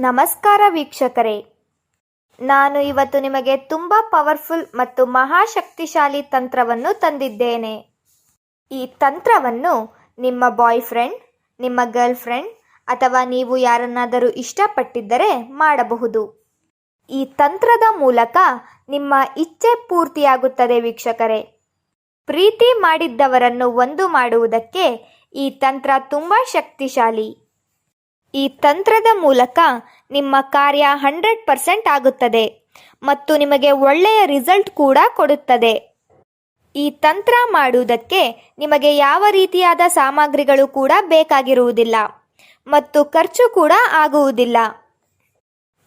ನಮಸ್ಕಾರ ವೀಕ್ಷಕರೇ, ನಾನು ಇವತ್ತು ನಿಮಗೆ ತುಂಬ ಪವರ್ಫುಲ್ ಮತ್ತು ಮಹಾಶಕ್ತಿಶಾಲಿ ತಂತ್ರವನ್ನು ತಂದಿದ್ದೇನೆ. ಈ ತಂತ್ರವನ್ನು ನಿಮ್ಮ ಬಾಯ್ ಫ್ರೆಂಡ್, ನಿಮ್ಮ ಗರ್ಲ್ ಫ್ರೆಂಡ್ ಅಥವಾ ನೀವು ಯಾರನ್ನಾದರೂ ಇಷ್ಟಪಟ್ಟಿದ್ದರೆ ಮಾಡಬಹುದು. ಈ ತಂತ್ರದ ಮೂಲಕ ನಿಮ್ಮ ಇಚ್ಛೆ ಪೂರ್ತಿಯಾಗುತ್ತದೆ ವೀಕ್ಷಕರೇ. ಪ್ರೀತಿ ಮಾಡಿದ್ದವರನ್ನು ಒಂದು ಮಾಡುವುದಕ್ಕೆ ಈ ತಂತ್ರ ತುಂಬ ಶಕ್ತಿಶಾಲಿ. ಈ ತಂತ್ರದ ಮೂಲಕ ನಿಮ್ಮ ಕಾರ್ಯ 100% ಆಗುತ್ತದೆ ಮತ್ತು ನಿಮಗೆ ಒಳ್ಳೆಯ ರಿಸಲ್ಟ್ ಕೂಡ ಕೊಡುತ್ತದೆ. ಈ ತಂತ್ರ ಮಾಡುವುದಕ್ಕೆ ನಿಮಗೆ ಯಾವ ರೀತಿಯಾದ ಸಾಮಗ್ರಿಗಳು ಕೂಡ ಬೇಕಾಗಿರುವುದಿಲ್ಲ ಮತ್ತು ಖರ್ಚು ಕೂಡ ಆಗುವುದಿಲ್ಲ.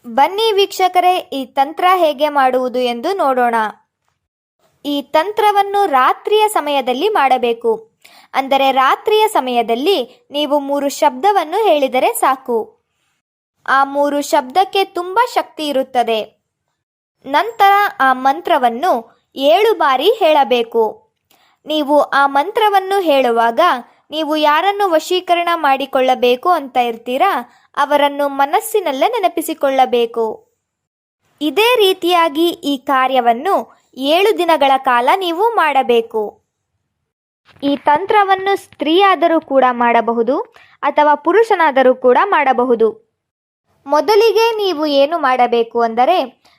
ಬನ್ನಿ ವೀಕ್ಷಕರೇ, ಈ ತಂತ್ರ ಹೇಗೆ ಮಾಡುವುದು ಎಂದು ನೋಡೋಣ. ಈ ತಂತ್ರವನ್ನು ರಾತ್ರಿಯ ಸಮಯದಲ್ಲಿ ಮಾಡಬೇಕು. ಅಂದರೆ ರಾತ್ರಿಯ ಸಮಯದಲ್ಲಿ ನೀವು 3 ಶಬ್ದವನ್ನು ಹೇಳಿದರೆ ಸಾಕು. ಆ 3 ಶಬ್ದಕ್ಕೆ ತುಂಬ ಶಕ್ತಿ ಇರುತ್ತದೆ. ನಂತರ ಆ ಮಂತ್ರವನ್ನು 7 ಬಾರಿ ಹೇಳಬೇಕು. ನೀವು ಆ ಮಂತ್ರವನ್ನು ಹೇಳುವಾಗ ನೀವು ಯಾರನ್ನು ವಶೀಕರಣ ಮಾಡಿಕೊಳ್ಳಬೇಕು ಅಂತ ಇರ್ತೀರಾ ಅವರನ್ನು ಮನಸ್ಸಿನಲ್ಲೇ ನೆನಪಿಸಿಕೊಳ್ಳಬೇಕು. ಇದೇ ರೀತಿಯಾಗಿ ಈ ಕಾರ್ಯವನ್ನು 7 ದಿನಗಳ ಕಾಲ ನೀವು ಮಾಡಬೇಕು. ಈ ತಂತ್ರವನ್ನು ಸ್ತ್ರೀಯಾದರೂ ಕೂಡ ಮಾಡಬಹುದು ಅಥವಾ ಪುರುಷನಾದರೂ ಕೂಡ ಮಾಡಬಹುದು. ಮೊದಲಿಗೆ ನೀವು ಏನು ಮಾಡಬೇಕು ಅಂದರೆ,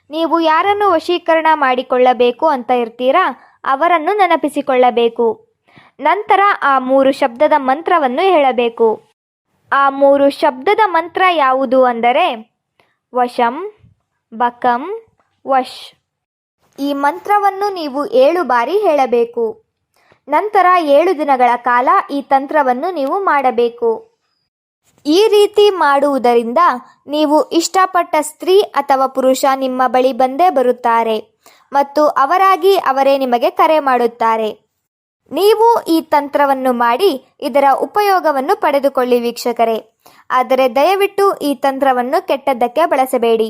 ನೀವು ಯಾರನ್ನು ವಶೀಕರಣ ಮಾಡಿಕೊಳ್ಳಬೇಕು ಅಂತ ಇರ್ತೀರಾ ಅವರನ್ನು ನೆನಪಿಸಿಕೊಳ್ಳಬೇಕು. ನಂತರ ಆ 3 ಶಬ್ದದ ಮಂತ್ರವನ್ನು ಹೇಳಬೇಕು. ಆ 3 ಶಬ್ದದ ಮಂತ್ರ ಯಾವುದು ಅಂದರೆ ವಶಂ, ಬಕಂ, ವಶ್. ಈ ಮಂತ್ರವನ್ನು ನೀವು 7 ಬಾರಿ ಹೇಳಬೇಕು. ನಂತರ 7 ದಿನಗಳ ಕಾಲ ಈ ತಂತ್ರವನ್ನು ನೀವು ಮಾಡಬೇಕು. ಈ ರೀತಿ ಮಾಡುವುದರಿಂದ ನೀವು ಇಷ್ಟಪಟ್ಟ ಸ್ತ್ರೀ ಅಥವಾ ಪುರುಷ ನಿಮ್ಮ ಬಳಿ ಬಂದೇ ಬರುತ್ತಾರೆ ಮತ್ತು ಅವರೇ ನಿಮಗೆ ಕರೆ ಮಾಡುತ್ತಾರೆ. ನೀವು ಈ ತಂತ್ರವನ್ನು ಮಾಡಿ ಇದರ ಉಪಯೋಗವನ್ನು ಪಡೆದುಕೊಳ್ಳಿ ವೀಕ್ಷಕರೇ. ಆದರೆ ದಯವಿಟ್ಟು ಈ ತಂತ್ರವನ್ನು ಕೆಟ್ಟದ್ದಕ್ಕೆ ಬಳಸಬೇಡಿ.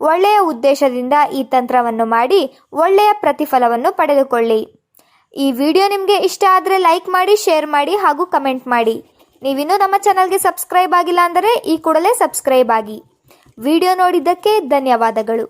ಒಳ್ಳೆಯ ಉದ್ದೇಶದಿಂದ ಈ ತಂತ್ರವನ್ನು ಮಾಡಿ ಒಳ್ಳೆಯ ಪ್ರತಿಫಲವನ್ನು ಪಡೆದುಕೊಳ್ಳಿ. ಈ ವಿಡಿಯೋ ನಿಮಗೆ ಇಷ್ಟ ಆದರೆ ಲೈಕ್ ಮಾಡಿ, ಶೇರ್ ಮಾಡಿ ಹಾಗೂ ಕಮೆಂಟ್ ಮಾಡಿ. ನೀವಿನ್ನೂ ನಮ್ಮ ಚಾನಲ್ಗೆ ಸಬ್ಸ್ಕ್ರೈಬ್ ಆಗಿಲ್ಲ ಅಂದರೆ ಈ ಕೂಡಲೇ ಸಬ್ಸ್ಕ್ರೈಬ್ ಆಗಿ. ವಿಡಿಯೋ ನೋಡಿದ್ದಕ್ಕೆ ಧನ್ಯವಾದಗಳು.